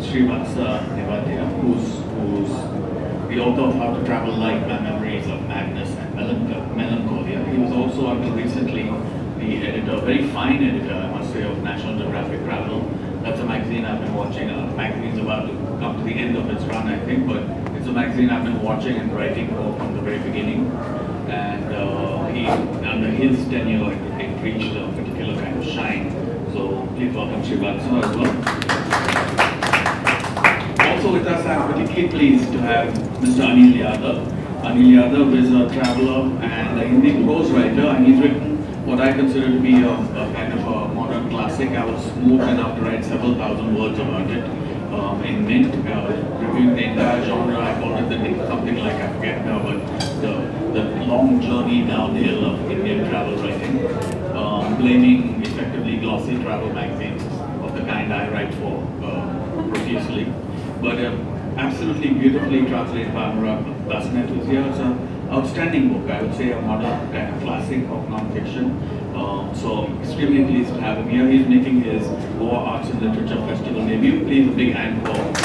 Shreevatsa, Nevatia, who's the author of How to Travel Light by Memories of Madness and Melancholia. He was also until recently the editor, very fine editor, I must say, of National Geographic Travel. That's a magazine I've been watching. Magazine's about to come to the end of its run, I think, but it's a magazine I've been watching and writing for from the very beginning. And under his tenure, it reached a particular kind of shine. So please welcome Shreevatsa as well. Also with us, I'm particularly pleased to have Mr. Anil Yadav. Anil Yadav is a traveler and a Hindi prose writer, and he's written what I consider to be a kind of a modern classic. I was moved enough to write several thousand words about it in Mint, reviewing the entire genre. I called it something like, I forget now, but the long journey downhill of Indian travel writing, blaming effectively glossy travel magazines of the kind I write for profusely. But absolutely beautifully translated by Anurag Basnet, who's here. It's an outstanding book, I would say, a modern kind of classic of non-fiction. So I'm extremely pleased to have him here. He's making his Goa Arts and Literature Festival debut. Please, a big hand for him.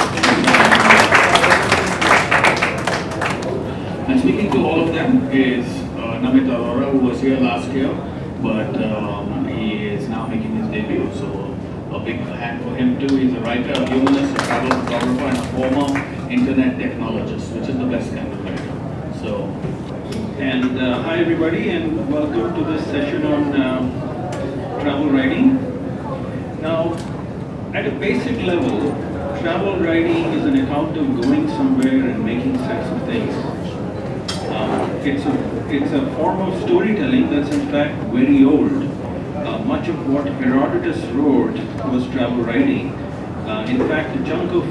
And speaking to all of them is Namit Arora, who was here last year, but he is now making his debut. So a big hand for him too. He's a writer, a humanist, a travel photographer, and a former internet technologist, which is the best kind of writer. So, and hi everybody, and welcome to this session on travel writing. Now, at a basic level, travel writing is an account of going somewhere and making sense of things. It's a form of storytelling that's in fact very old. Much of what Herodotus wrote was travel writing. In fact, a chunk of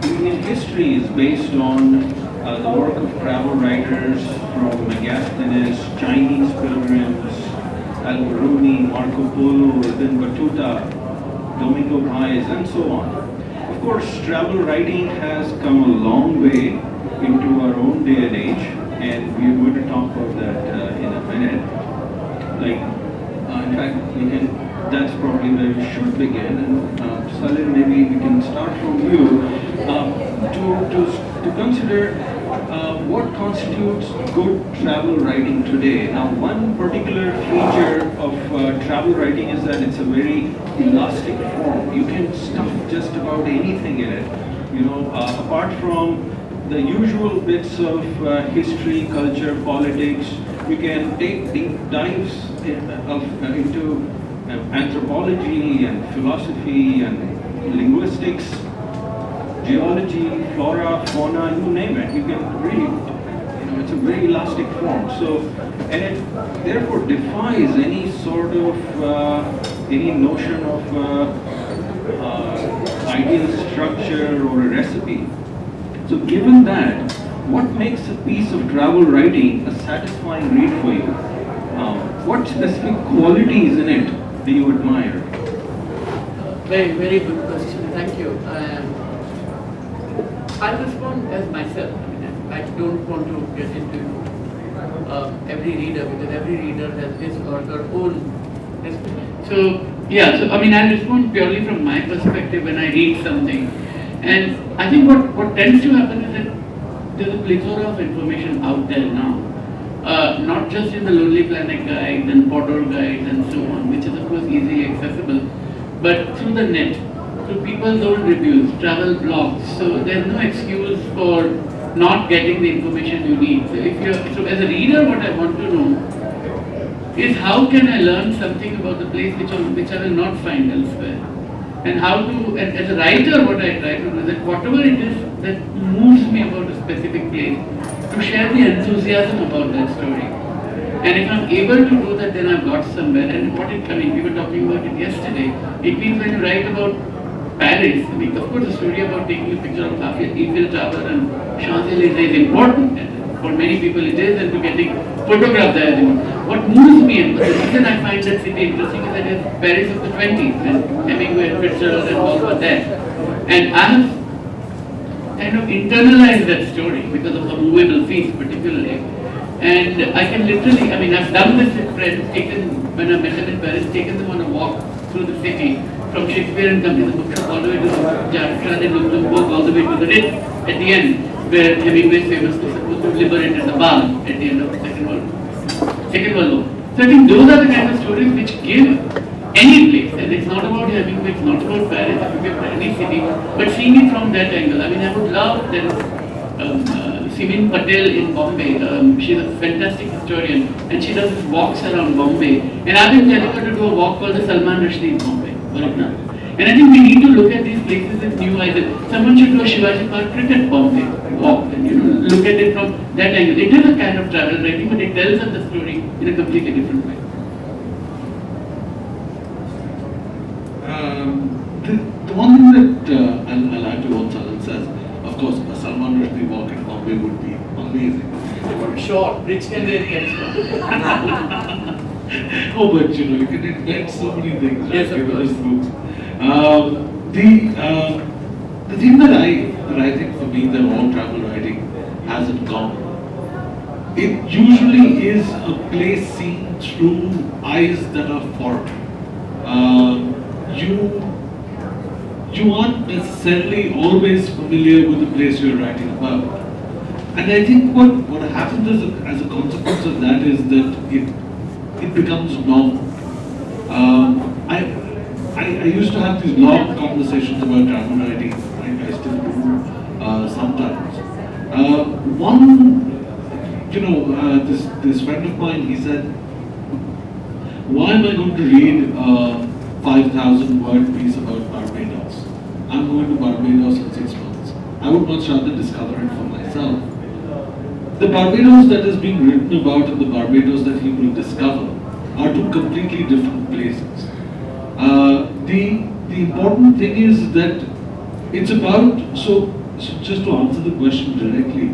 Indian history is based on the work of travel writers from Megasthenes, Chinese pilgrims, Al-Biruni, Marco Polo, Ibn Battuta, Domingo Paez, and so on. Of course, travel writing has come a long way into our own day and age, and we're going to talk about that in a minute. In fact, that's probably where we should begin. And Salil, maybe we can start from you to consider what constitutes good travel writing today. Now, one particular feature of travel writing is that it's a very elastic form. You can stuff just about anything in it. You know, apart from the usual bits of history, culture, politics, you can take deep dives into anthropology and philosophy and linguistics, geology, flora, fauna, you name it. You can really, it's a very elastic form. So, and it therefore defies any sort of, any notion of ideal structure or a recipe. So given that, what makes a piece of travel writing a satisfying read for you? What specific qualities in it do you admire? Very, very good question. Thank you. I'll respond as myself. I don't want to get into every reader, because every reader has his or her own. So I'll respond purely from my perspective when I read something. And I think what tends to happen is that there's a plethora of information out there now. Not just in the Lonely Planet guides and Podor guides and so on, which is of course easily accessible, but through the net, through people's own reviews, travel blogs. So there's no excuse for not getting the information you need. So as a reader, what I want to know is how can I learn something about the place which I will not find elsewhere. And and as a writer, what I try to do is that whatever it is that moves me about a specific place, to share the enthusiasm about that story. And if I'm able to do that, then I've got somewhere. And we were talking about it yesterday. It means when you write about Paris, of course the story about taking a picture of Eiffel Tower and Champs-Élysées is important. And for many people it is, and to getting photographed there is important. What moves me, and the reason I find that city interesting is that it's Paris of the 20s, when Hemingway and Fitzgerald and all were there. And I have kind of internalized that story because of the movable feast particularly. And I can literally, I've done this with friends, when I met them in Paris, taken them on a walk through the city, from Shakespeare and Company, the bookshop, all the way to Jatra, then book all the way to the Ritz at the end, where Hemingway famously supposed to have liberated the bar at the end of the Second World War. So I think those are the kind of stories which give any place, and it's not about Hemingway, it's not about Paris, it could be about any city, but seeing it from that angle. I mean, I would love that. Simin Patel in Bombay, she's a fantastic historian, and she does these walks around Bombay. And I've been telling her to do a walk called the Salman Rushdie in Bombay. And I think we need to look at these places with new eyes. Someone should do a Shivaji Park cricket Bombay walk, and look at it from that angle. It is a kind of travel writing, but it tells us the story in a completely different way. The one thing that I'll add to what Salil says, of course, a Salman Rushdie walk in Bombay would be amazing. Sure, rich can really Oh, but you can invent so many things. Yes, of course. The thing that I think for me that all travel writing has in common, it usually is a place seen through eyes that are foreign. You aren't necessarily always familiar with the place you're writing about. And I think what happens as a consequence of that is that it becomes normal. I used to have these long conversations about travel writing, and I still do sometimes. This friend of mine, he said, why am I going to read 5,000 word piece about Barbados? I'm going to Barbados in 6 months. I would much rather discover it for myself. The Barbados that is being written about and the Barbados that he will discover are two completely different places. The important thing is that it's about, so just to answer the question directly,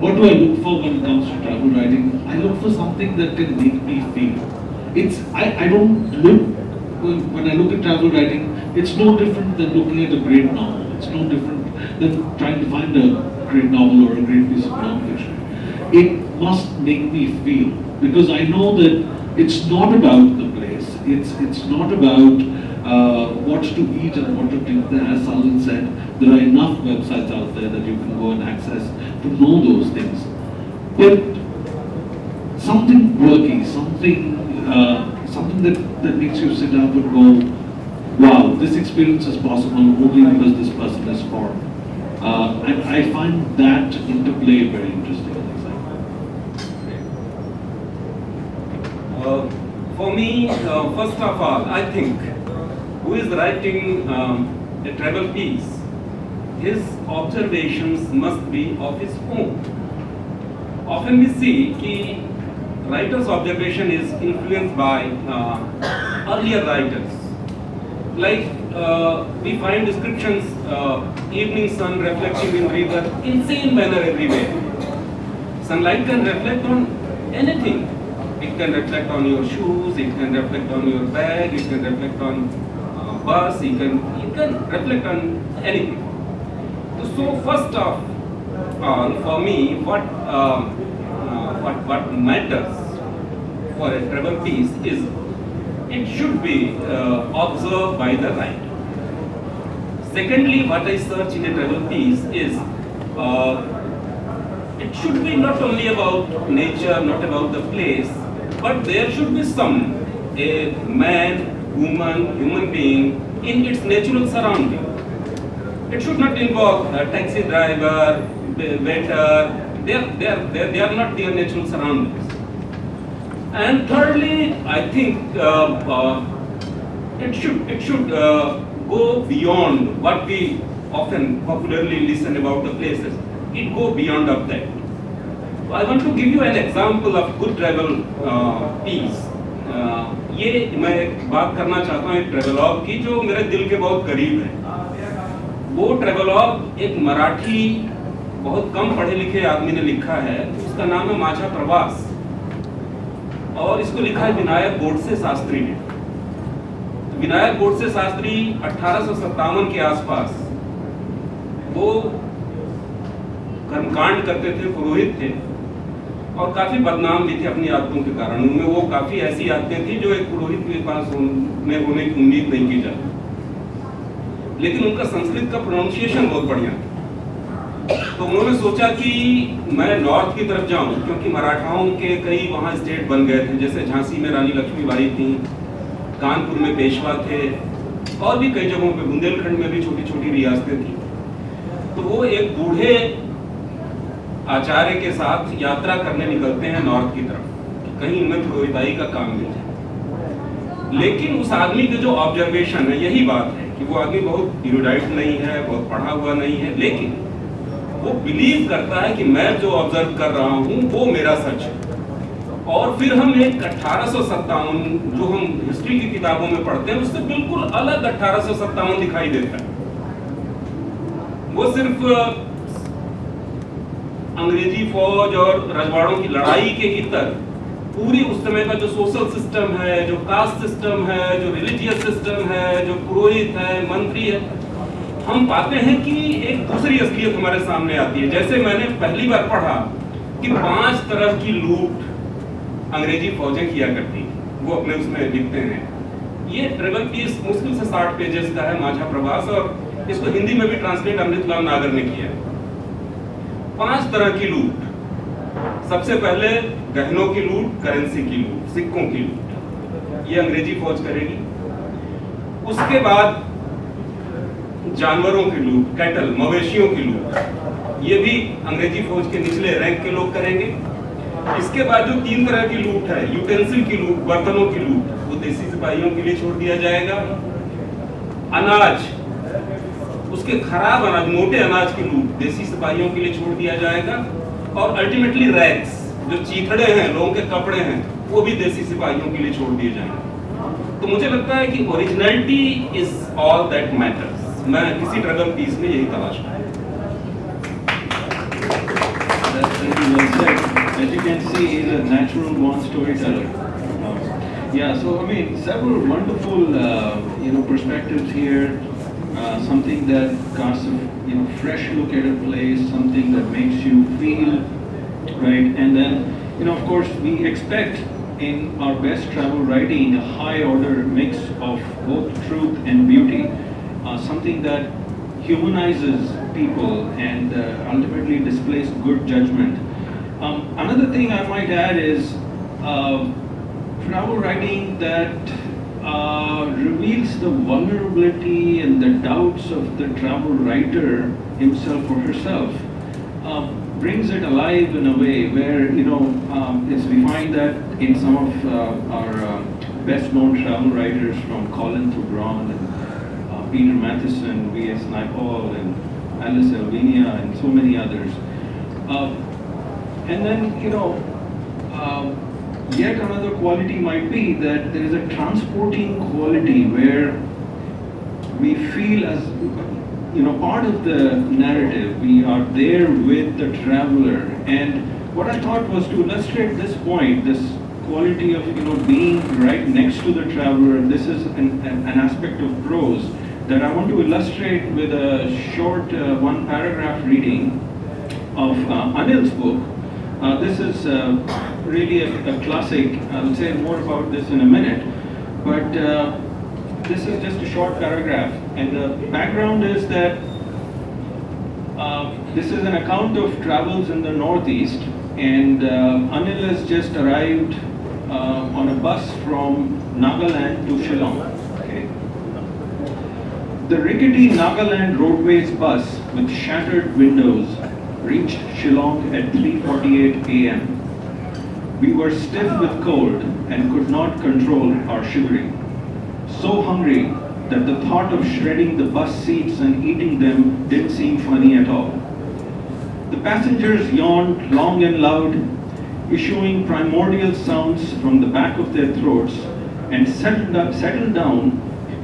what do I look for when it comes to travel writing? I look for something that can make me feel. I don't look, when I look at travel writing, it's no different than looking at a great novel. It's no different than trying to find a great novel or a great piece of non-fiction. It must make me feel, because I know that it's not about the place. It's not about what to eat and what to drink. As Salil said, there are enough websites out there that you can go and access to know those things. But something quirky, something that makes you sit up and go, wow, this experience is possible only because this person is foreign. And I find that interplay very interesting and exciting. For me, first of all, I think who is writing a travel piece, his observations must be of his own. Often we see that writer's observation is influenced by earlier writers. Like we find descriptions, evening sun reflecting in river, insane manner everywhere. Sunlight can reflect on anything. It can reflect on your shoes, it can reflect on your bag, it can reflect on bus, it can reflect on anything. So first of all, for me, what matters for a travel piece is it should be observed by the writer. Secondly, what I search in a travel piece is it should be not only about nature, not about the place, but there should be a man, woman, human being in its natural surrounding. It should not involve a taxi driver, waiter. They are not their natural surroundings. And thirdly, I think it should go beyond what we often popularly listen about the places. It go beyond of that. I want to give you an example of good travel piece. ये मैं बात करना चाहता हूँ एक travelogue की जो मेरे दिल के बहुत करीब है. वो ट्रेवलॉग एक मराठी बहुत कम पढ़े लिखे आदमी ने लिखा है. उसका नाम है माझा प्रवास और इसको लिखा है विनायक गोडसे शास्त्री ने. विनायक गोडसे शास्त्री 1857 के आसपास वो कर्मकांड करते थे, पुरोहित थे और काफ़ी बदनाम भी थे अपनी आदतों के कारण। उनमें वो काफ़ी ऐसी आदतें थी जो एक पुरोहित के पास में होने की उम्मीद नहीं की जाती, लेकिन उनका संस्कृत का प्रोनाउंसिएशन बहुत बढ़िया था। तो उन्होंने सोचा कि मैं नॉर्थ की तरफ जाऊं, क्योंकि मराठाओं के कई वहाँ स्टेट बन गए थे, जैसे झांसी में रानी लक्ष्मीबाई थी, कानपुर में पेशवा थे, और भी कई जगहों पे, बुंदेलखंड में भी छोटी छोटी रियासतें थी। तो वो एक बूढ़े आचार्य के साथ यात्रा करने निकलते हैं नॉर्थ की तरफ, कहीं उन्हें पुरोहिताई का काम मिल जाए। लेकिन उस आदमी के जो ऑब्जर्वेशन है, यही बात है कि वो आदमी बहुत इरुडाइट नहीं है, बहुत पढ़ा हुआ नहीं है, लेकिन वो बिलीव करता है कि मैं जो ऑब्जर्व कर रहा हूँ वो मेरा सच है। और फिर हम एक 1857 जो हम हिस्ट्री की किताबों में पढ़ते हैं, उससे बिल्कुल अलग 1857 दिखाई देता है। वो सिर्फ अंग्रेजी फौज और रजवाड़ों की लड़ाई के इतर पूरी उस समय का जो सोशल सिस्टम है, जो कास्ट सिस्टम है, जो रिलीजियस सिस्टम है, जो पुरोहित है, मंत्री है, हम पाते हैं कि एक दूसरी असलियत हमारे सामने आती है। जैसे मैंने पहली बार पढ़ा कि 5 तरह की लूट अंग्रेजी फौजें किया करती, वो अपने उसमें लिखते हैं। ये ट्रेवल पीस मुश्किल से 60 पेजेस का है, माझा प्रवास, और इसको हिंदी में भी ट्रांसलेट अमृतलाल नागर ने किया है। 5 तरह की लूट। सबसे पहले गहनों की लूट, करेंसी की लूट, सिक्कों की लूट, ये अंग्रेजी फौज करेगी। उसके बाद जानवरों की लूट, कैटल, मवेशियों की लूट, ये भी अंग्रेजी फौज के निचले रैंक के लोग करेंगे। इसके बाद जो 3 तरह की लूट है, यूटेंसिल की लूट, बर्तनों की लूट, वो देसी सिपाहियों के लिए छोड़ दिया जाएगा। अनाज, उसके खराब अनाज, मोटे अनाज की लूट देसी सिपाहियों के लिए छोड़ दिया जाएगा। और अल्टीमेटली रैग्स, जो चीथड़े हैं, लोगों के कपड़े हैं, वो भी देसी सिपाहियों के लिए छोड़ दिए जाएंगे। तो मुझे लगता है कि originality is all that matters. मैं किसी ट्रेवल पीस में यही तलाश करता हूं। As you can see, he is a natural born storyteller. Yeah, so I mean, several wonderful, perspectives here. Something that casts a, fresh look at a place, something that makes you feel right. And then, of course, we expect in our best travel writing a high order mix of both truth and beauty, something that humanizes people and ultimately displays good judgment. Another thing I might add is travel writing that reveals the vulnerability and the doubts of the travel writer himself or herself, brings it alive in a way where, as we find that in some of our best known travel writers, from Colin to Braun and Peter Matheson, V.S. Naipaul and Alice Elvinia and so many others. And then, yet another quality might be that there is a transporting quality where we feel as, part of the narrative. We are there with the traveler. And what I thought was to illustrate this point, this quality of, being right next to the traveler. This is an aspect of prose that I want to illustrate with a short 1-paragraph reading of Anil's book. This is really a classic. I'll say more about this in a minute, but this is just a short paragraph, and the background is that this is an account of travels in the Northeast, and Anil has just arrived on a bus from Nagaland to Shillong. Okay. The rickety Nagaland Roadways bus with shattered windows reached Shillong at 3:48 a.m. We were stiff with cold and could not control our shivering. So hungry that the thought of shredding the bus seats and eating them didn't seem funny at all. The passengers yawned long and loud, issuing primordial sounds from the back of their throats, and settled down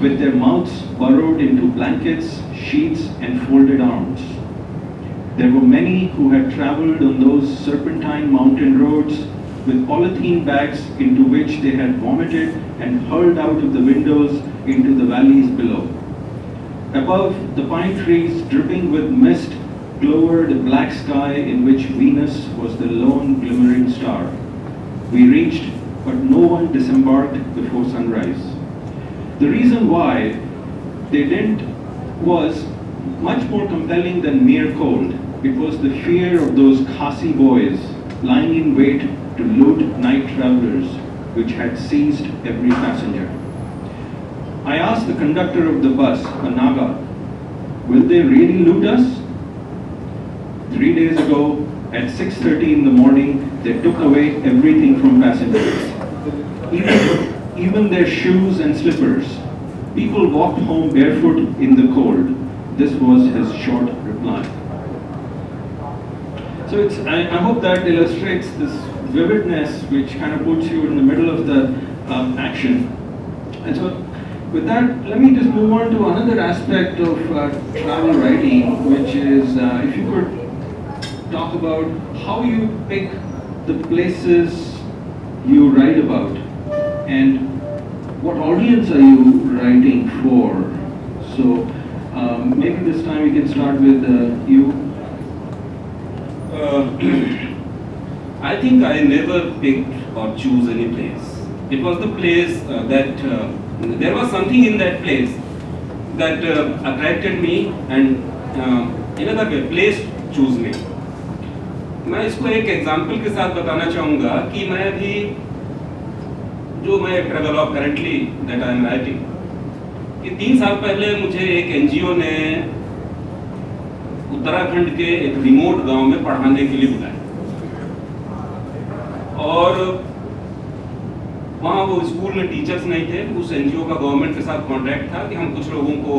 with their mouths burrowed into blankets, sheets, and folded arms. There were many who had traveled on those serpentine mountain roads with polythene bags into which they had vomited and hurled out of the windows into the valleys below. Above, the pine trees, dripping with mist, glowered a black sky in which Venus was the lone glimmering star. We reached, but no one disembarked before sunrise. The reason why they didn't was much more compelling than mere cold. It was the fear of those Khasi boys lying in wait to loot night travelers, which had seized every passenger. I asked the conductor of the bus, a Naga, will they really loot us? 3 days ago, at 6:30 in the morning, they took away everything from passengers. Even their shoes and slippers. People walked home barefoot in the cold. This was his short reply. So I hope that illustrates this vividness which kind of puts you in the middle of the action. And so with that, let me just move on to another aspect of travel writing, which is if you could talk about how you pick the places you write about and what audience are you writing for. So maybe this time we can start with you. I think I never picked or choose any place. It was the place that there was something in that place that attracted me, and in other way, place choose me. मैं इसको एक example के साथ बताना चाहूँगा कि मैं अभी जो मैं travel of currently that I am writing, कि 3 साल पहले मुझे एक एनजीओ ने उत्तराखंड के एक रिमोट गांव में पढ़ाने के लिए बुलाया, और वहाँ वो स्कूल में टीचर्स नहीं थे। उस एनजीओ का गवर्नमेंट के साथ कॉन्ट्रैक्ट था कि हम कुछ लोगों को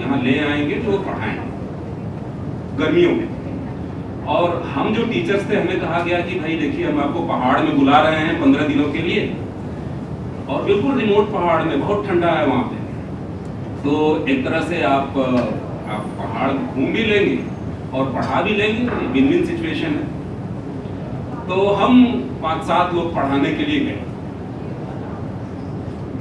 यहाँ ले आएंगे जो पढ़ाएं गर्मियों में। और हम जो टीचर्स थे, हमें कहा गया कि भाई देखिए, हम आपको पहाड़ में बुला रहे हैं 15 दिनों के लिए, और बिल्कुल रिमोट पहाड़ में, बहुत ठंडा है वहाँ पे। तो एक तरह से आप पहाड़ घूम भी लेंगे और पढ़ा भी लेंगे, विन विन सिचुएशन है। तो हम 5-7 लोग पढ़ाने के लिए गए,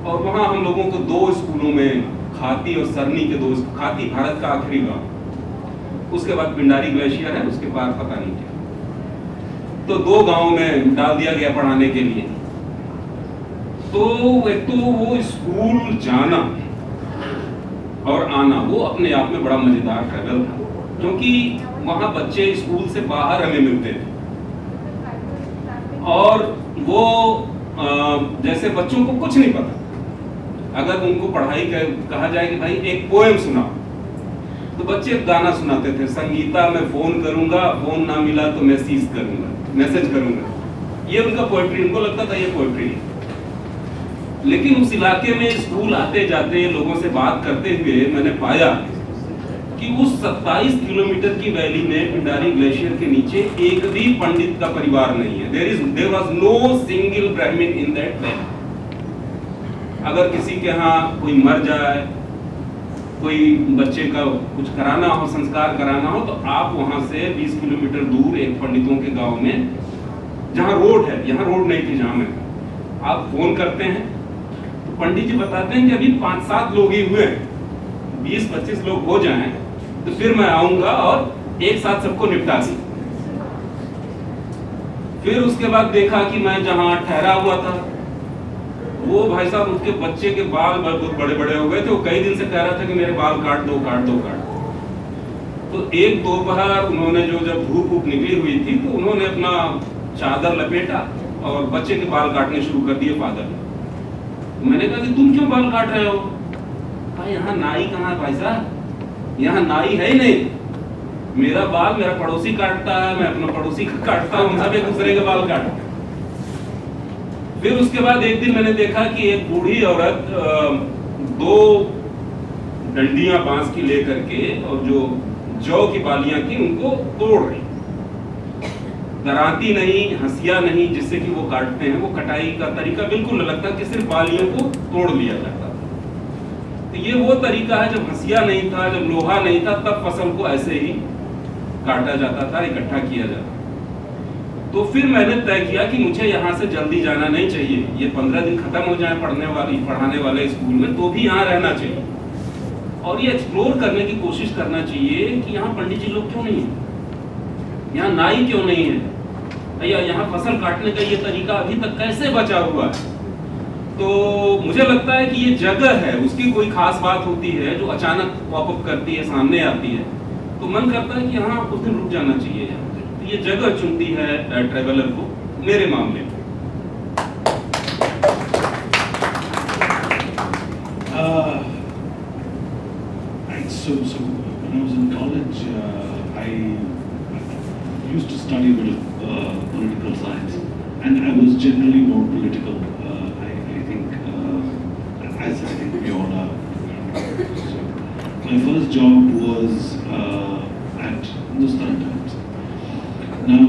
और वहाँ हम लोगों को 2 स्कूलों में, खाती और सरनी के 2, खाती भारत का आखिरी गाँव, उसके बाद पिंडारी ग्लेशियर है, उसके पार पता नहीं क्या, तो 2 गाँव में डाल दिया गया पढ़ाने के लिए। तो एक तो वो स्कूल जाना और आना, वो अपने आप में बड़ा मजेदार ट्रैवल था, क्योंकि वहाँ बच्चे स्कूल से बाहर हमें मिलते थे, और वो जैसे बच्चों को कुछ नहीं पता। अगर उनको पढ़ाई कहा जाए कि भाई एक पोएम सुनाओ, तो बच्चे गाना सुनाते थे, संगीता मैं फोन करूंगा, फोन ना मिला तो मैसेज करूंगा। ये उनका पोएट्री, उनको लगता था ये पोएट्री है। लेकिन उस इलाके में स्कूल आते जाते लोगों से बात करते हुए मैंने पाया कि उस 27 किलोमीटर की वैली में पिंडारी ग्लेशियर के नीचे एक भी पंडित का परिवार नहीं है। देयर वाज नो सिंगल ब्राह्मण इन दैट वैली। अगर किसी के यहाँ कोई मर जाए, कोई बच्चे का कुछ कराना हो, संस्कार कराना हो, तो आप वहां से 20 किलोमीटर दूर एक पंडितों के गांव में, जहां रोड है, यहाँ रोड नहीं थी जहां में, आप फोन करते हैं तो पंडित जी बताते हैं कि अभी 5-7 लोग ही हुए, 20-25 लोग हो जाएं तो फिर मैं आऊंगा और एक साथ सबको निपटा दूं। फिर उसके बाद देखा कि मैं जहां ठहरा हुआ था, वो भाई साहब, उसके बच्चे के बाल बहुत बड़े बड़े हो गए थे। वो कई दिन से कह रहा था कि मेरे बाल काट दो। तो एक दोपहर उन्होंने जब धूप निकली हुई थी, तो उन्होंने अपना चादर लपेटा और बच्चे के बाल काटने शुरू कर दिए फादर ने। मैंने कहा कि तुम क्यों बाल काट रहे हो? भाई यहाँ नाई कहाँ है भाई साहब, यहाँ नाई है ही नहीं। मेरा बाल मेरा पड़ोसी काटता है, मैं अपना पड़ोसी का काटता हूँ, सब एक दूसरे के बाल काटते हैं। फिर उसके बाद एक दिन मैंने देखा कि एक बूढ़ी औरत 2 डंडियां बांस की लेकर के, और जो जौ की बालियां थी उनको तोड़ रही, दराती नहीं, हंसिया नहीं, जिससे कि वो काटते हैं। वो कटाई का तरीका बिल्कुल अलग था कि सिर्फ बालियों को तोड़ लिया जाता था। तो ये वो तरीका है, जब हंसिया नहीं था, जब लोहा नहीं था, तब फसल को ऐसे ही काटा जाता था, इकट्ठा किया जाता। तो फिर मैंने तय किया कि मुझे यहाँ से जल्दी जाना नहीं चाहिए। ये 15 दिन खत्म हो जाए पढ़ाने वाले स्कूल में, तो भी यहाँ रहना चाहिए और ये एक्सप्लोर करने की कोशिश करना चाहिए कि यहाँ पंडित जी लोग क्यों नहीं है। यहाँ नाई क्यों नहीं है, या यहाँ फसल काटने का ये तरीका अभी तक कैसे बचा हुआ है। तो मुझे लगता है कि ये जगह है, उसकी कोई खास बात होती है जो अचानक पॉपअप करती है, सामने आती है, तो मन करता है कि यहाँ कुछ दिन रुक जाना चाहिए। तो ये जगह चुनती है ट्रेवलर को, मेरे मामले में। So when I was in college, I used to study a bit of political science, and I was generally more political. I think, as I think we all are. So my first job was at Hindustan Times. Now,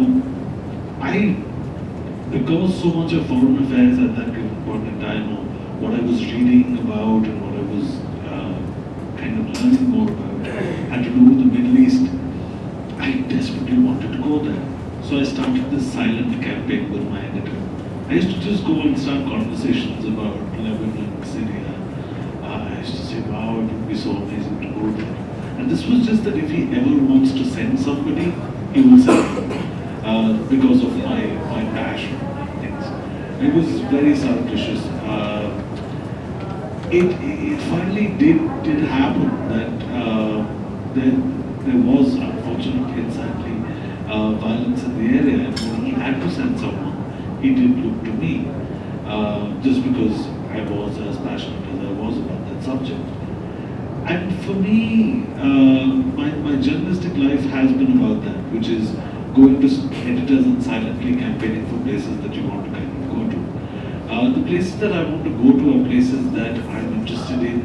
because so much of foreign affairs at that given point in time, or what I was reading about and what I was kind of learning more about, had to do with the Middle East, I desperately wanted to go there. So I started this silent campaign with my editor. I used to just go and start conversations about Lebanon, Syria. I used to say, wow, it would be so amazing to go there. And this was just that if he ever wants to send somebody, he will send them. Because of my passion and things. It was very surreptitious. It finally did happen that there was, unfortunately and sadly, violence in the area, and when he had to send someone, he did look to me, just because I was as passionate as I was about that subject. And for me, my journalistic life has been about that, which is going to editors and silently campaigning for places that you want to kind of go to. The places that I want to go to are places that I'm interested in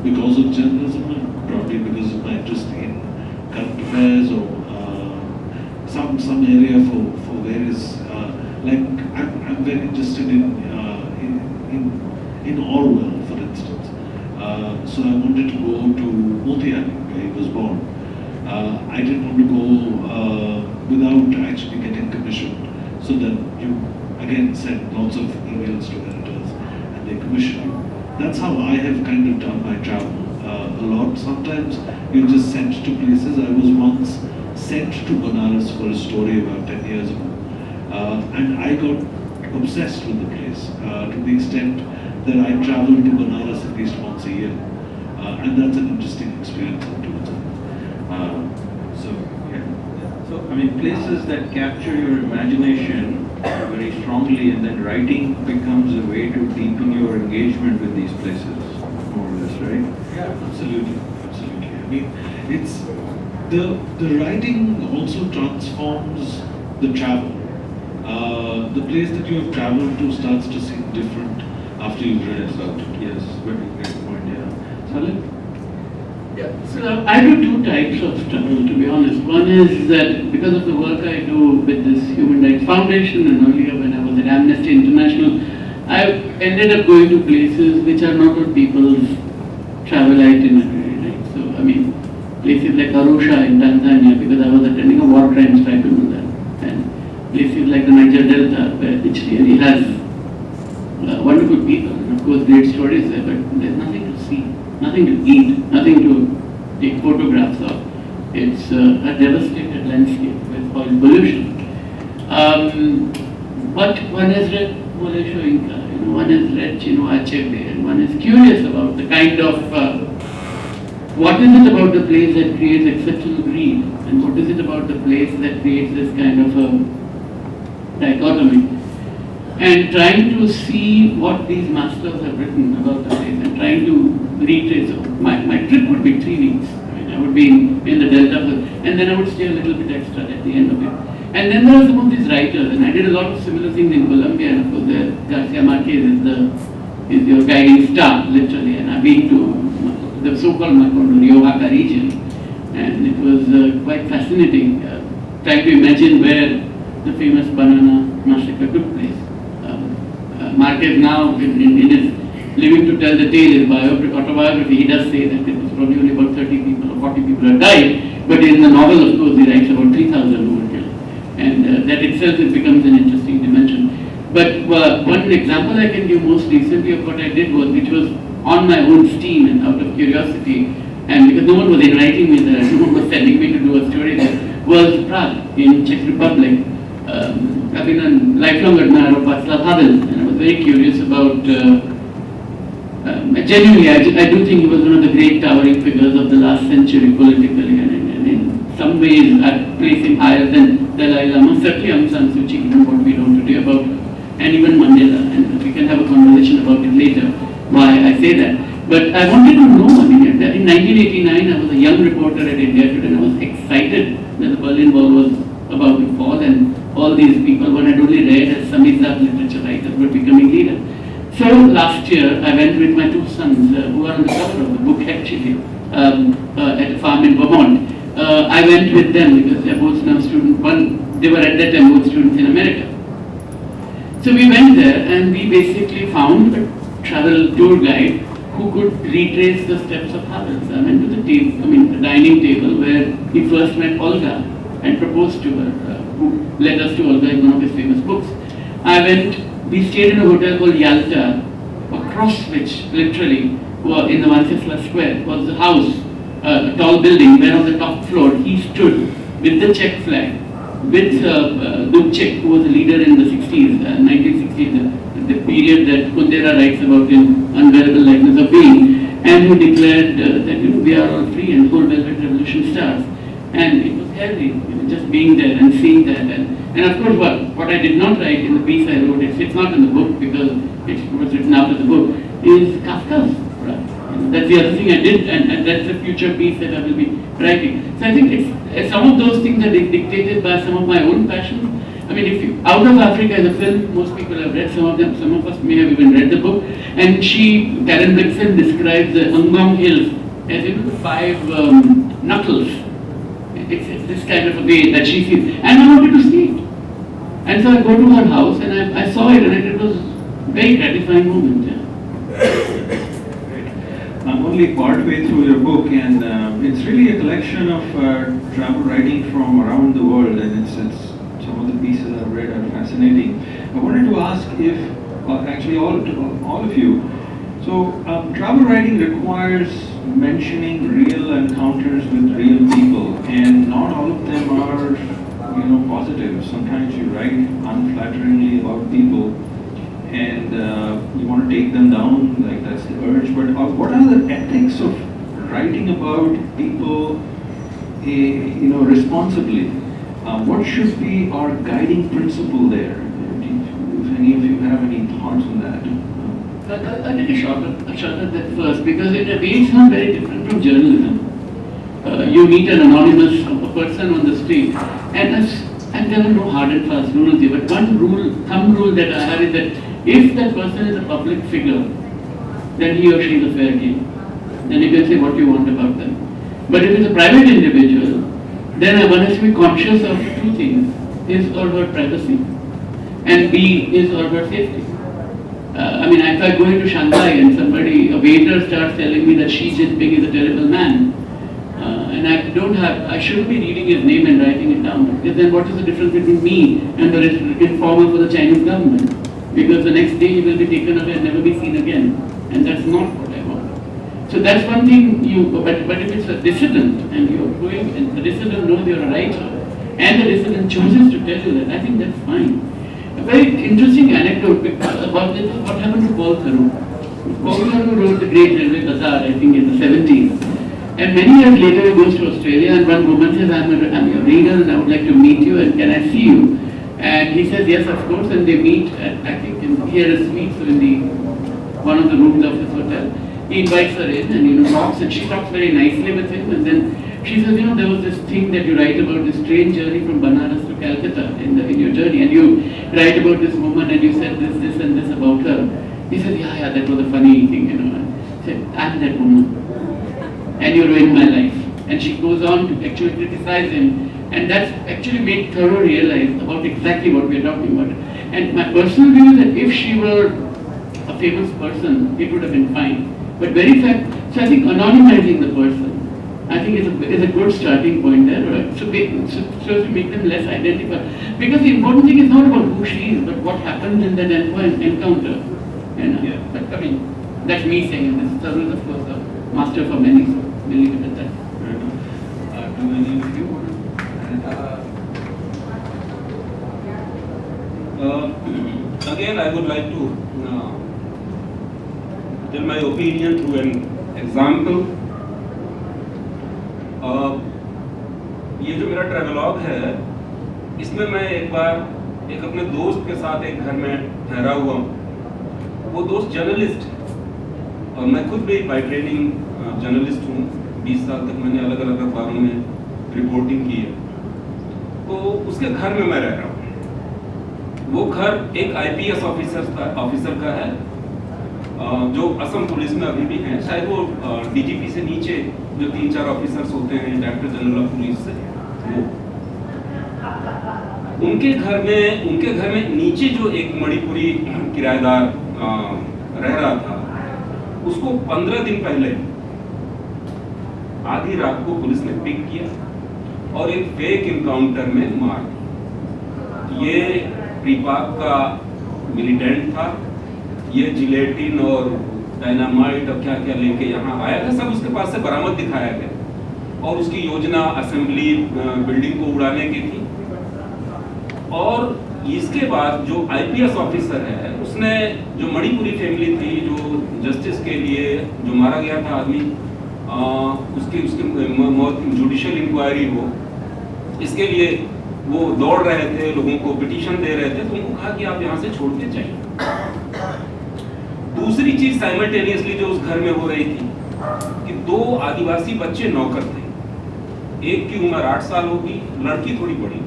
because of journalism, and probably because of my interest in current affairs, or some area for various, like I'm very interested in Orwell, for instance. So I wanted to go to Motiani, where he was born. I didn't want to go without actually getting commissioned, so that you again send lots of emails to editors and they commission you. That's how I have kind of done my travel a lot. Sometimes you're just sent to places. I was once sent to Banaras for a story about 10 years ago, and I got obsessed with the place to the extent that I traveled to Banaras at least once a year, and that's an interesting experience to so yeah. So, I mean, places that capture your imagination very strongly, and then writing becomes a way to deepen your engagement with these places, more or less, right? Yeah, absolutely. I mean, it's the writing also transforms the travel. The place that you have traveled to starts to seem different after you've read about it. Yes, very great point, yeah. Salil? Yeah, so I do two types of travel, to be honest. One is that because of the work I do with this Human Rights Foundation, and earlier when I was at Amnesty International, I've ended up going to places which are not on people's travel itinerary, right? So, I mean, places like Arusha in Tanzania, because I was attending a war crimes tribunal there, and places like the Niger Delta, which really has wonderful people, and of course great stories there, but there's nothing to see, nothing to eat, nothing to take photographs of. It's a devastated landscape with oil pollution. But one has read Molecho Inca, one has read Chinua Achebe, and one is curious about the kind of what is it about the place that creates exceptional greed, and what is it about the place that creates this kind of a dichotomy, and trying to see what these masters have written about the place and trying to retrace. My trip would be 3 weeks. I mean, I would be in the Delta, and then I would stay a little bit extra at the end of it. And then there are some of these writers, and I did a lot of similar things in Colombia, and of course Garcia Marquez is your guiding star, literally, and I've been to the so-called Macondo, Riojaca region, and it was quite fascinating, trying to imagine where the famous banana massacre took place. Marquez now, in his Living to Tell the Tale, his autobiography, he does say that it was probably only about 30 people or 40 people had died, but in the novel, of course, he writes about 3,000 who were killed. And that itself becomes an interesting dimension. But one example I can give most recently of what I did was, which was on my own steam and out of curiosity, and because no one was inviting me there, no one was sending me to do a story there, was Prague in Czech Republic. I've been a lifelong admirer of Václav Havel, and I was very curious about. Genuinely, I do think he was one of the great towering figures of the last century politically, and in some ways I place him higher than Dalai Lama, certainly Aung San Suu Kyi, given what we know today about, and even Mandela, and we can have a conversation about it later, why I say that. But I wanted to know, I mean, in 1989 I was a young reporter at India Today, and I was excited that the Berlin Wall was about to fall, and all these people, what I had only read as Samizdat literature writers, were becoming leaders. So last year, I went with my two sons, who are on the cover of the book actually, at a farm in Vermont. I went with them because they're both now students. They were at that time both students in America. So we went there and we basically found a travel tour guide who could retrace the steps of Havel. So I went to the dining table where he first met Olga and proposed to her, who led us to Olga in one of his famous books. We stayed in a hotel called Yalta, across which, literally, in the Wenceslas Square, was the house, a tall building, where on the top floor he stood with the Czech flag, with Dubček, who was a leader in the 60s, 1960s, the period that Kundera writes about in Unbearable Lightness of Being, and who declared that we are all free and the whole Velvet Revolution starts. And it was heavy, just being there and seeing that. And of course, what I did not write in the piece I wrote, it's not in the book because it was written after the book, is Kafka's. Right? That's the other thing I did, and that's the future piece that I will be writing. So I think it's some of those things are dictated by some of my own passions. I mean, Out of Africa is a film most people have read, some of us may have even read the book. And Karen Blixen describes the Angong Hills as the 5 knuckles. It's this kind of a way that she sees, and I wanted to see it. And so I go to her house and I saw it, and it was a very gratifying moment. Yeah. I'm only part way through your book, and it's really a collection of travel writing from around the world, and it's some of the pieces I've read are fascinating. I wanted to ask if, actually all of you, so travel writing requires mentioning real encounters with real people, and not all of them are, positive. Sometimes you write unflatteringly about people, and you want to take them down, like that's the urge. But what are the ethics of writing about people, responsibly? What should be our guiding principle there? If any of you have any thoughts on that? I'll take a shot at that first, because in a way it's not very different from journalism. You meet an anonymous person on the street, and there are no hard and fast rules here. But one thumb rule that I have is that if that person is a public figure, then he or she is a fair game. Then you can say what you want about them. But if it's a private individual, then one has to be conscious of two things: his or her privacy, and B, his or her safety. If I go into Shanghai and a waiter starts telling me that Xi Jinping is a terrible man, and I shouldn't be reading his name and writing it down, because then what is the difference between me and the informer for the Chinese government? Because the next day he will be taken away and never be seen again, and that's not what I want. So that's one thing but if it's a dissident and you're going, and the dissident knows you're a writer, and the dissident chooses to tell you that, I think that's fine. A very interesting anecdote about this is what happened to Paul Theroux. Paul Theroux wrote the Great Railway Bazaar, I think in the 70s. And many years later he goes to Australia, and one woman says, I'm your reader and I would like to meet you, and can I see you? And he says, yes, of course, and they meet at, I think, he had a suite, so in one of the rooms of his hotel. He invites her in and talks, and she talks very nicely with him, and then she says, there was this thing that you write about, this train journey from Banaras to Calcutta in your journey, and you write about this woman and you said this and this about her. He said, yeah, that was a funny thing, I said, I'm that woman, and you ruined my life. And she goes on to actually criticize him, and that's actually made Thoreau realize about exactly what we're talking about. And my personal view is that if she were a famous person, it would have been fine. But very fact, so I think anonymizing the person, I think is a good starting point there, right? So to make them less identified. Because the important thing is not about who she is, but what happens in that encounter. But that's me saying this. Thoreau is of course a master for many, so we'll leave it at that. Do any of you want to? would like to tell my opinion through an example. ये जो मेरा travelogue है, इसमें मैं एक बार एक अपने दोस्त के साथ एक घर में ठहरा हुआ हूँ। वो दोस्त जर्नलिस्ट है और मैं खुद भी बाय ट्रेनिंग जर्नलिस्ट हूँ। 20 साल तक मैंने अलग अलग अखबारों में रिपोर्टिंग की है। तो उसके घर में मैं रह रहा हूँ। वो घर एक आईपीएस ऑफिसर का है, जो असम पुलिस में अभी भी हैं। शायद वो डीजीपी से नीचे जो 3-4 ऑफिसर्स होते हैं डायरेक्टर जनरल ऑफ पुलिस से, वो उनके घर में नीचे जो एक मणिपुरी किराएदार रह रहा था, उसको 15 दिन पहले आधी रात को पुलिस ने पिक किया और एक फेक इनकाउंटर में मार दिया। ये ट्रिपाथ का मिलिटेंट था। ये जिलेटिन और डायनामाइट और क्या क्या लेके यहाँ आया था, सब उसके पास से बरामद दिखाया गया और उसकी योजना असेंबली बिल्डिंग को उड़ाने की थी। और इसके बाद जो आईपीएस ऑफिसर है, उसने जो मणिपुरी फैमिली थी, जो जस्टिस के लिए जो मारा गया था आदमी, उसकी मौत जुडिशियल इंक्वायरी हो, इसके लिए वो दौड़ रहे थे, लोगों को पिटीशन दे रहे थे। तो उनको कहा कि आप यहाँ से छोड़ के जाइए। दूसरी चीज साइमल्टेनियसली जो उस घर में हो रही थी कि 2 आदिवासी बच्चे नौकर थे। एक की उम्र 8 साल होगी, लड़की थोड़ी बड़ी थी,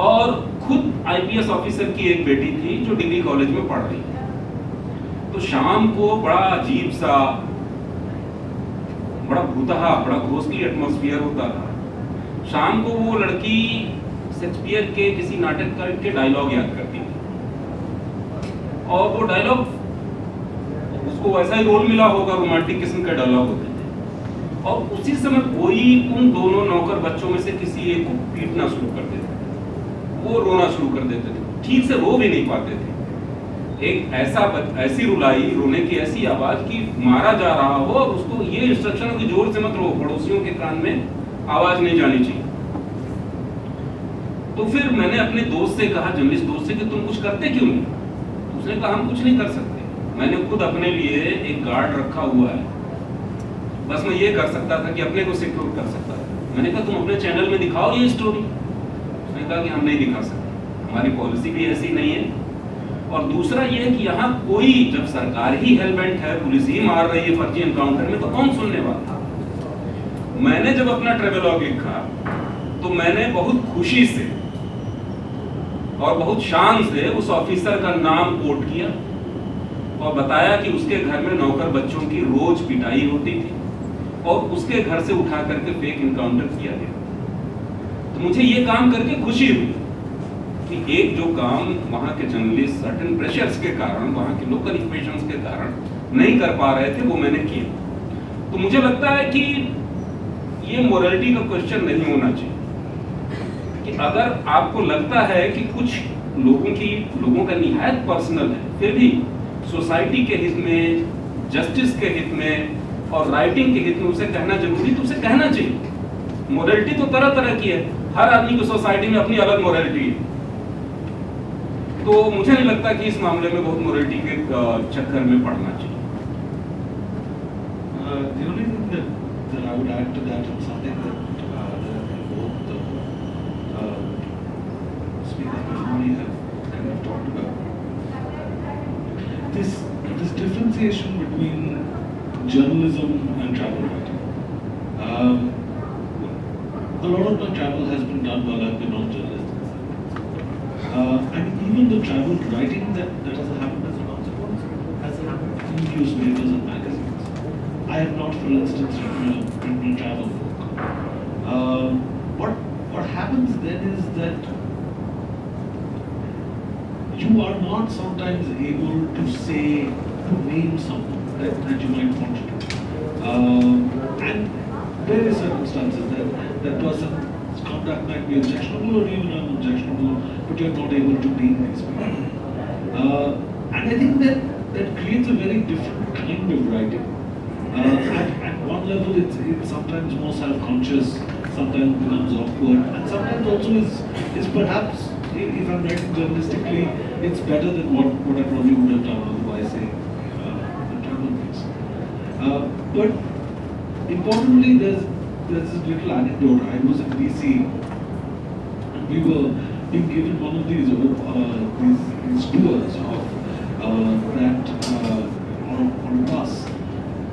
और खुद आईपीएस ऑफिसर की एक बेटी थी जो डिग्री कॉलेज में पढ़ रही थी। तो शाम को बड़ा अजीब सा, बड़ा भूतहा, बड़ा घोस्टली एटमॉस्फेयर होता था। शाम को वो लड़की शेक्सपियर के किसी नाटक के डायलॉग याद करती थी, और वो डायलॉग उसको वैसा ही रोल मिला होगा, रोमांटिक किस्म का डायलॉग होते थे। और उसी समय कोई उन दोनों नौकर बच्चों में से किसी एक को पीटना शुरू कर देते थे। वो रोना शुरू कर देते थे, ठीक से रो भी नहीं पाते थे। एक ऐसी रुलाई, रोने की ऐसी आवाज कि मारा जा रहा हो और उसको ये इंस्ट्रक्शन हो कि जोर से मत रो, पड़ोसियों के कान में आवाज नहीं जानी चाहिए। तो फिर मैंने अपने दोस्त से कहा, जर्नलिस्ट दोस्त से, कि तुम कुछ करते क्यों नहीं? उसने कहा हम कुछ नहीं कर सकते। मैंने खुद अपने लिए एक गार्ड रखा हुआ है, बस मैं ये कर सकता था कि अपने को सिक्योर कर सकता था। मैंने कहा तुम अपने चैनल में दिखाओ ये स्टोरी। उसने कहा कि हम नहीं दिखा सकते, हमारी पॉलिसी भी ऐसी नहीं है। और दूसरा ये है कि यहाँ कोई, जब सरकार ही हेलमेट है, पुलिस ही मार रही है फर्जी एनकाउंटर में, तो कौन सुनने वाला? मैंने जब अपना ट्रेवलॉग लिखा तो मैंने बहुत खुशी से और बहुत शान से उस ऑफिसर का नाम कोट किया और बताया कि उसके घर में नौकर बच्चों की रोज पिटाई होती थी और उसके घर से उठा करके फेक इनकाउंटर किया गया। तो मुझे ये काम करके खुशी हुई कि एक जो काम वहाँ के जर्नलिस्ट सर्टेन प्रेशर्स के कारण, वहाँ के लोकल इक्वेशंस के कारण नहीं कर पा रहे थे, वो मैंने किया। तो मुझे लगता है कि ये मोरालिटी का क्वेश्चन नहीं होना चाहिए कि अगर आपको लगता है कि कुछ लोगों का निहायत पर्सनल है, फिर भी सोसाइटी के हित में, जस्टिस के हित में और राइटिंग के हित में उसे कहना जरूरी, तो उसे कहना चाहिए। मोरालिटी तो तरह तरह की है, हर आदमी की सोसाइटी में अपनी अलग मोरालिटी है। तो मुझे नहीं लगता कि इस मामले में बहुत मोरालिटी के चक्कर में पड़ना चाहिए। The only thing that I would add to that is something that both speakers before me have kind of talked about. This differentiation between journalism and travel writing. A lot of my travel has been done while I've been on journalism. And even the travel writing that has happened as a consequence has happened in newspapers and magazines. I have not, for instance, written a travel book. What happens then is that you are not sometimes able to name someone that you might want to do. And various circumstances that person's conduct might be objectionable or even unobjectionable, but you're not able to name these people. And I think that creates a very different kind of writing. At one level, it's sometimes more self-conscious, sometimes becomes awkward, and sometimes also is perhaps if I'm writing journalistically, it's better than what I probably would have done otherwise, say, the travel piece. But importantly, there's this little anecdote. I was in DC, and we were being given one of these tours of on a bus,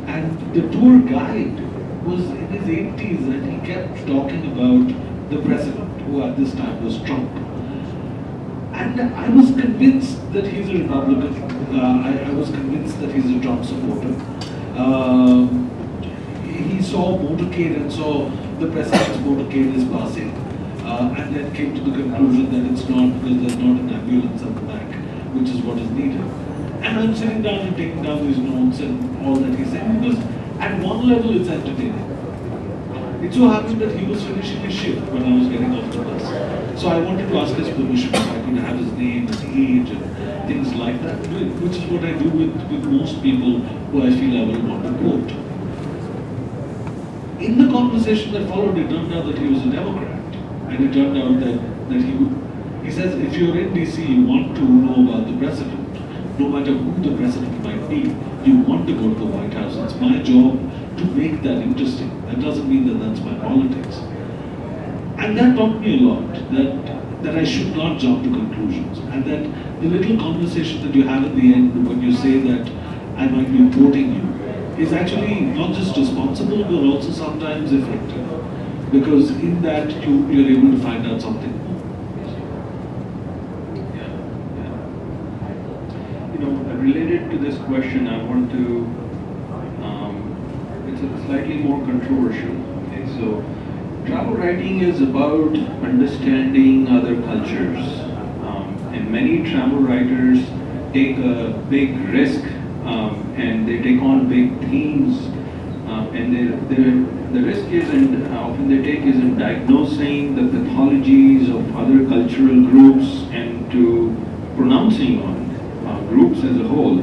and the tour guide was in his 80s, and he kept talking about the president, who at this time was Trump. And I was convinced that he's a Republican. I was convinced that he's a Trump supporter. He saw motorcade and saw the president's motorcade is passing, and then came to the conclusion that it's not, because there's not an ambulance at the back, which is what is needed. And I'm sitting down and taking down these notes and all that he's saying, because at one level it's entertaining. It so happened that he was finishing his shift when I was getting off the bus. So I wanted to ask his permission if I could have his name, his age, and things like that, which is what I do with most people who I feel I will want to quote. In the conversation that followed, it turned out that he was a Democrat. And it turned out that he says, if you're in DC, you want to know about the president, no matter who the president might be, you want to go to the White House. It's my job to make that interesting. That doesn't mean that that's my politics. And that taught me a lot, that I should not jump to conclusions. And that the little conversation that you have at the end when you say that I might be quoting you is actually not just responsible, but also sometimes effective. Because in that you're able to find out something more. You know, related to this question, I want to, it's a slightly more controversial. Okay, so travel writing is about understanding other cultures, and many travel writers take a big risk, and they take on big themes, and the risk isn't, often they take is in diagnosing the pathologies of other cultural groups and to pronouncing on groups as a whole.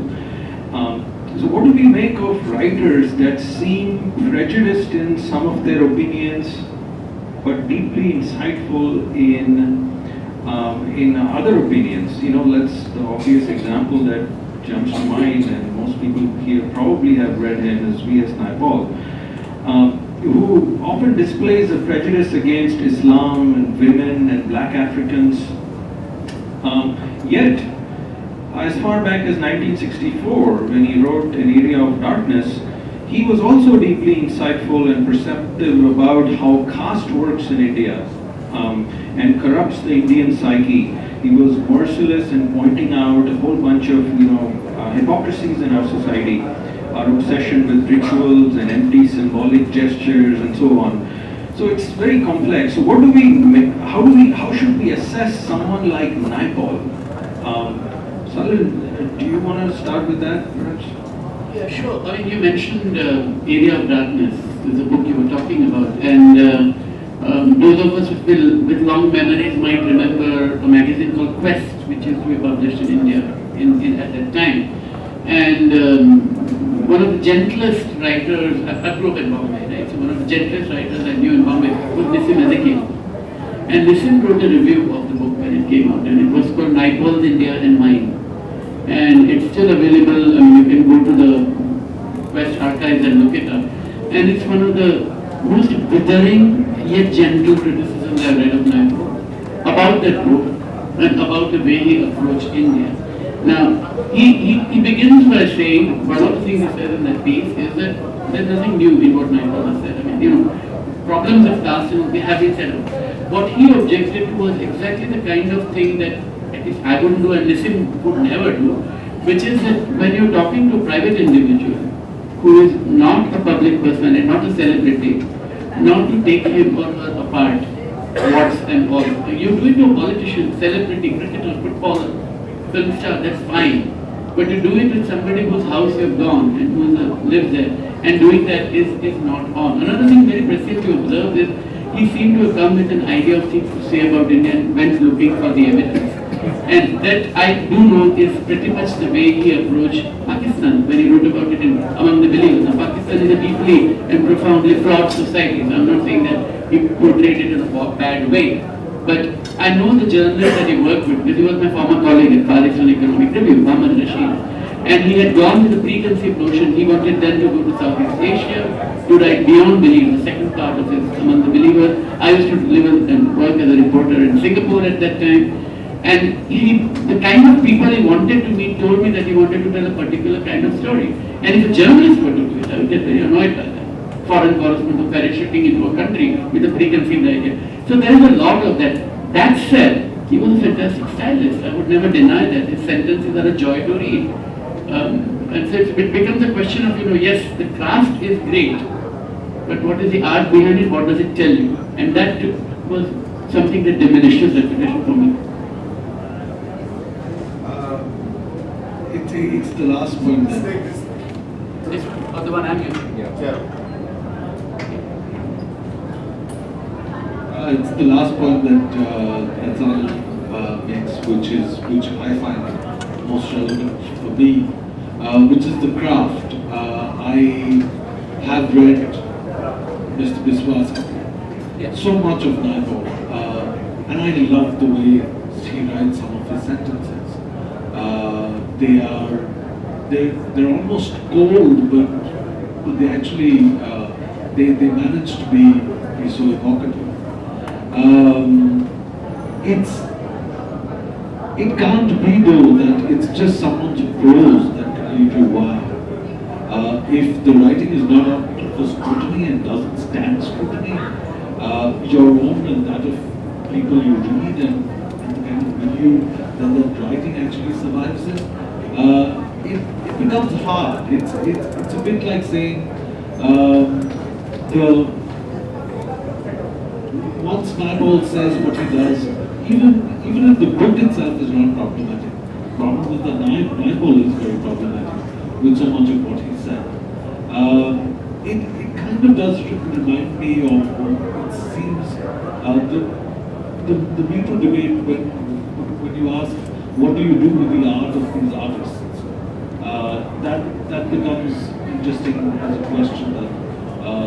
So what do we make of writers that seem prejudiced in some of their opinions, but deeply insightful in other opinions? You know, the obvious example that jumps to mind, and most people here probably have read him, is V.S. Naipaul, who often displays a prejudice against Islam and women and black Africans. Yet, as far back as 1964, when he wrote An Area of Darkness, he was also deeply insightful and perceptive about how caste works in India and corrupts the Indian psyche. He was merciless in pointing out a whole bunch of, hypocrisies in our society, our obsession with rituals and empty symbolic gestures and so on. So it's very complex. So how should we assess someone like Naipaul? Salil, do you want to start with that, perhaps? Yeah, sure. I mean, you mentioned Area of Darkness, is the book you were talking about, and those of us with long memories might remember a magazine called Quest, which used to be published in India at that time. And one of the gentlest writers, I grew up in Bombay, right? So one of the gentlest writers I knew in Bombay was Nissim Ezekiel. And Nissim wrote a review of the book when it came out, and it was called Naipaul's India and Mine. And it's still available. I mean, you can go to the Quest archives and look it up. And it's one of the most withering yet gentle criticisms I've read of Naipaul about that book and about the way he approached India. Now, he begins by saying, one of the things he says in that piece is that there's nothing new in what Naipaul has said. I mean, problems of caste have been settled. What he objected to was exactly the kind of thing that at least I wouldn't do and Nissim would never do, which is that when you're talking to a private individual who is not a public person and not a celebrity, not to take him or her apart, what's and all. You do it to a politician, celebrity, cricketer, footballer, film star, that's fine. But you do it with somebody whose house you've gone and who lives there, and doing that is not on. Another thing very precious to observe is he seemed to have come with an idea of things to say about India and went looking for the evidence. And that I do know is pretty much the way he approached Pakistan when he wrote about it in Among the Believers. Now, Pakistan is a deeply and profoundly flawed society. So I'm not saying that he portrayed it in a bad way. But I know the journalist that he worked with, because he was my former colleague at Paris on Economic Review, Muhammad Rashid. And he had gone with a preconceived notion. He wanted then to go to Southeast Asia to write Beyond Belief, the second part of his Among the Believers. I used to live and work as a reporter in Singapore at that time. And the kind of people he wanted to meet told me that he wanted to tell a particular kind of story. And if a journalist were to do it, I would get very annoyed by that. Foreign correspondent parachuting into a country with a preconceived idea. So there is a lot of that. That said, he was a fantastic stylist. I would never deny that. His sentences are a joy to read. And so it becomes a question of, yes, the craft is great, but what is the art behind it? What does it tell you? And that was something that diminished his reputation for me. It's the last point that... This one, or the one I'm using? It's the last point that Salil makes, which I find most relevant for me, which is the craft. I have read Mr. Biswas so much of Naipaul, and I love the way he writes some of his sentences. They're almost cold, but they actually they manage to be so evocative. It can't be though that it's just someone's prose that you do wow. If the writing is not up for scrutiny and doesn't stand scrutiny, your own and that of people you read and the kind of milieu that writing actually survives it becomes hard. It's a bit like saying once Naipaul says what he does, even if the book itself is not problematic, the problem with the Naipaul is very problematic with so much of what he said. It kind of does remind me of what it seems the mutual debate when you ask what do you do with the art of these artists. That becomes interesting as a question that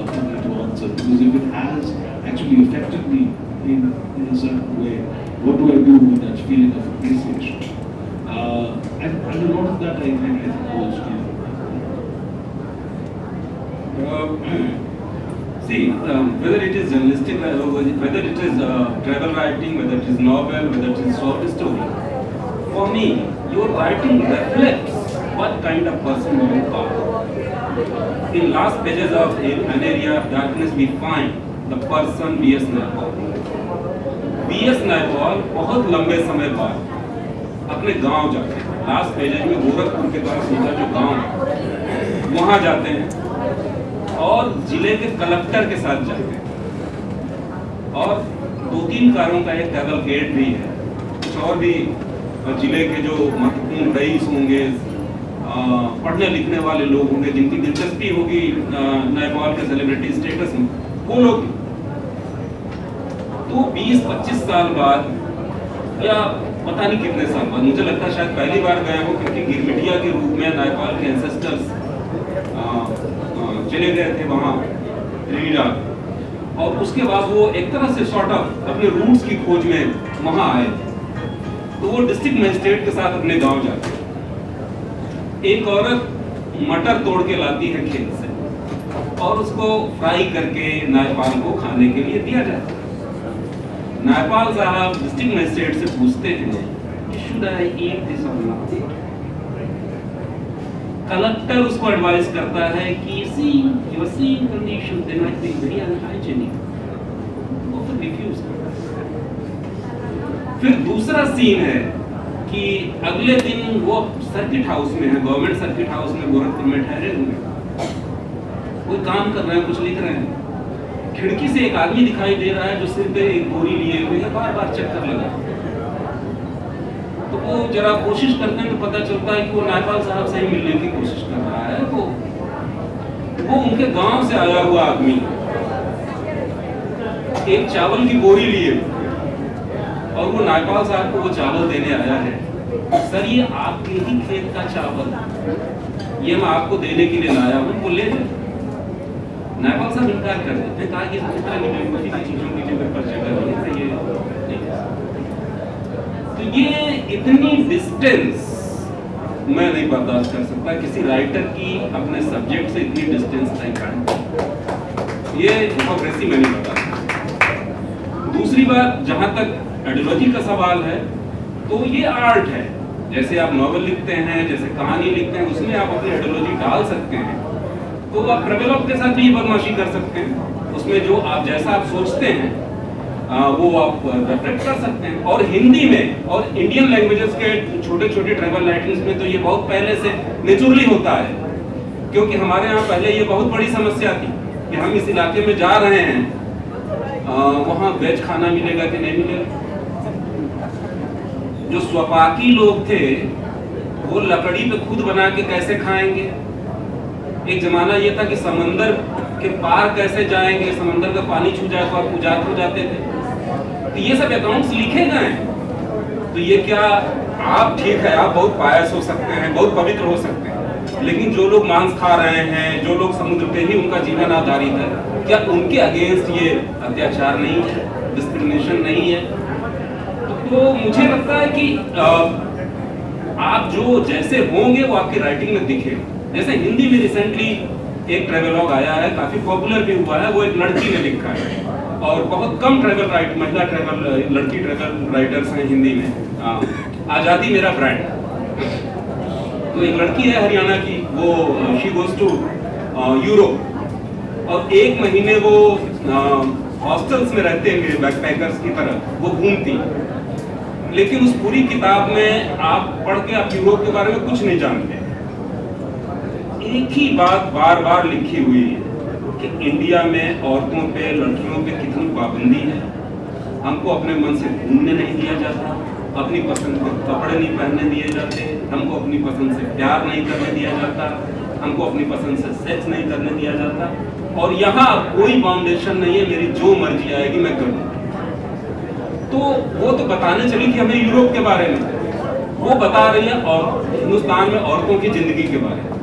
for me to answer, because if it has actually affected me in a certain way, what do I do with that feeling of appreciation? And a lot of that I think holds true. See, whether it is journalistic, whether it is travel writing, whether it is novel, whether it is short story, for me, your writing reflects what kind of person you are. In last pages of An Area of Darkness, we find the person B.S. Naipaul. B.S. Naipaul बहुत लंबे समय बाद अपने गांव जाते हैं. Last pages में गोरखपुर के पास उनका जो गांव है वहां जाते हैं और जिले के कलेक्टर के साथ जाते हैं और 2-3 कारों का एक कैवलकेड भी है. कुछ और भी जिले के जो महत्वपूर्ण रईस होंगे, पढ़ने लिखने वाले लोग होंगे जिनकी दिलचस्पी होगी नैपाल के सेलिब्रिटी स्टेटस में, वो लोग तो 20-25 साल बाद या पता नहीं कितने साल बाद, मुझे लगता है शायद पहली बार गए हो क्योंकि गिरमिटिया के रूप में नैपाल के एंसेस्टर्स चले गए थे वहाँ त्रिनिदाद, और उसके बाद वो एक तरह से सॉर्ट ऑफ अपने रूट्स की खोज में वहाँ आए. तो वो डिस्ट्रिक्ट मजिस्ट्रेट के साथ अपने गांव जाते हैं. एक औरत मटर तोड़ के लाती है खेत से और उसको फ्राई करके नायपाल को खाने के लिए दिया जाता है. नायपाल साहब डिस्ट्रिक्ट मजिस्ट्रेट से पूछते हैं शुड आई ईट दिस और नॉट. कलेक्टर उसको एडवाइस करता है कि see your seeing condition they might be very unhygienic. वो फिर रिफ्यूज करता है. फिर दूसरा सीन है कि अगले दिन वो सर्किट हाउस में है, गवर्नमेंट सर्किट हाउस में गोरखपुर में ठहरे हुए, कोई काम कर रहे हैं, कुछ लिख रहे हैं. खिड़की से एक आदमी दिखाई दे रहा है जो सिर पे एक बोरी लिए हुए है, बार बार चक्कर लगा. तो वो जरा कोशिश करते हैं तो पता चलता है कि वो नायपाल साहब से ही मिलने की कोशिश कर रहा है. वो उनके गांव से आया हुआ आदमी एक चावल की बोरी लिए और वो नायपाल साहब को वो चावल देने आया है. सर ये आपके ही खेत का चावल, ये मैं आपको देने के लिए लाया हूँ, वो ले जाए. नायपाल सब इनकार कर देते हैं, कहा कि इतना डेमोक्रेसी की चीजों के लिए पर जगह नहीं है, ये नहीं। तो ये इतनी डिस्टेंस मैं नहीं बर्दाश्त कर सकता किसी राइटर की अपने सब्जेक्ट से इतनी डिस्टेंस नहीं काटती, ये डेमोक्रेसी में नहीं बर्दाश्त। दूसरी बात, जहां तक आइडियोलॉजी का सवाल है, तो ये आर्ट है। जैसे आप नॉवेल लिखते हैं, जैसे कहानी लिखते हैं, उसमें आप अपनी आइडियोलॉजी डाल सकते हैं, तो आप ट्रेवलॉग के साथ भी बदमाशी कर सकते हैं। उसमें जो आप जैसा आप सोचते हैं वो आप रिफ्लेक्ट कर सकते हैं। और हिंदी में और इंडियन लैंग्वेजेस के छोटे छोटे ट्रेवल राइटिंग्स में तो ये बहुत पहले से नेचुरली होता है, क्योंकि हमारे यहाँ पहले ये बहुत बड़ी समस्या थी कि हम इस इलाके में जा रहे हैं, वहाँ वेज खाना मिलेगा कि नहीं मिलेगा। जो स्वपाकी लोग थे वो लकड़ी पे खुद बना के कैसे खाएंगे। एक जमाना ये था कि समंदर के पार कैसे जाएंगे, समंदर का पानी छू जाए तो आप उजात हो जाते थे। तो ये सब अकाउंट्स लिखे गए हैं। तो ये क्या, आप ठीक है, आप बहुत पायस हो सकते हैं, बहुत पवित्र हो सकते हैं, लेकिन जो लोग मांस खा रहे हैं, जो लोग समुद्र पे ही उनका जीवन आधारित है, क्या उनके अगेंस्ट ये अत्याचार नहीं है, डिस्क्रिमिनेशन नहीं है? तो मुझे लगता है कि आप जो जैसे होंगे वो आपकी राइटिंग में दिखे। जैसे हिंदी में रिसेंटली एक ट्रेवलॉग आया है, काफी पॉपुलर भी हुआ है, वो एक लड़की ने लिखा है, और बहुत कम महिला लड़की ट्रेवल राइटर्स हैं हिंदी में। आजादी मेरा ब्रांड। तो एक लड़की है हरियाणा की, वो शी गोज टू यूरोप, और 1 महीने वो हॉस्टल्स में रहते हैं बैकपैकर्स की तरह वो घूमती। लेकिन उस पूरी किताब में आप पढ़ के आप यूरोप के बारे में कुछ नहीं जानते। एक ही बात बार बार लिखी हुई है कि इंडिया में औरतों पे, लड़कियों पे कितनी पाबंदी है। हमको अपने मन से घूमने नहीं दिया जाता, अपनी पसंद के कपड़े नहीं पहनने दिए जाते, हमको अपनी पसंद से प्यार नहीं करने दिया जाता, हमको अपनी पसंद से सेक्स नहीं करने दिया जाता, और यहाँ कोई फाउंडेशन नहीं है, मेरी जो मर्जी आएगी मैं करूँ। तो वो तो बताने चली थी हमें यूरोप के बारे में, वो बता रही है और हिंदुस्तान में औरतों की जिंदगी के बारे में।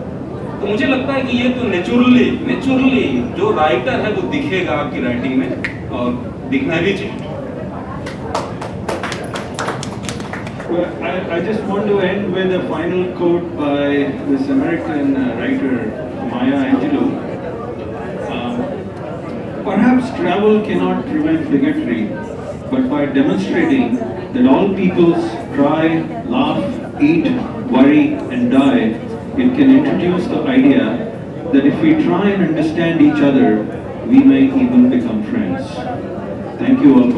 तो मुझे लगता है कि ये तो नेचुरली जो राइटर है वो दिखेगा आपकी राइटिंग में, और दिखना भी चाहिए। I just want to end with a final quote by this American writer Maya Angelou. Perhaps travel cannot prevent bigotry, but by demonstrating that all peoples cry, laugh, eat, worry, and die, it can introduce the idea that if we try and understand each other, we may even become friends. Thank you all.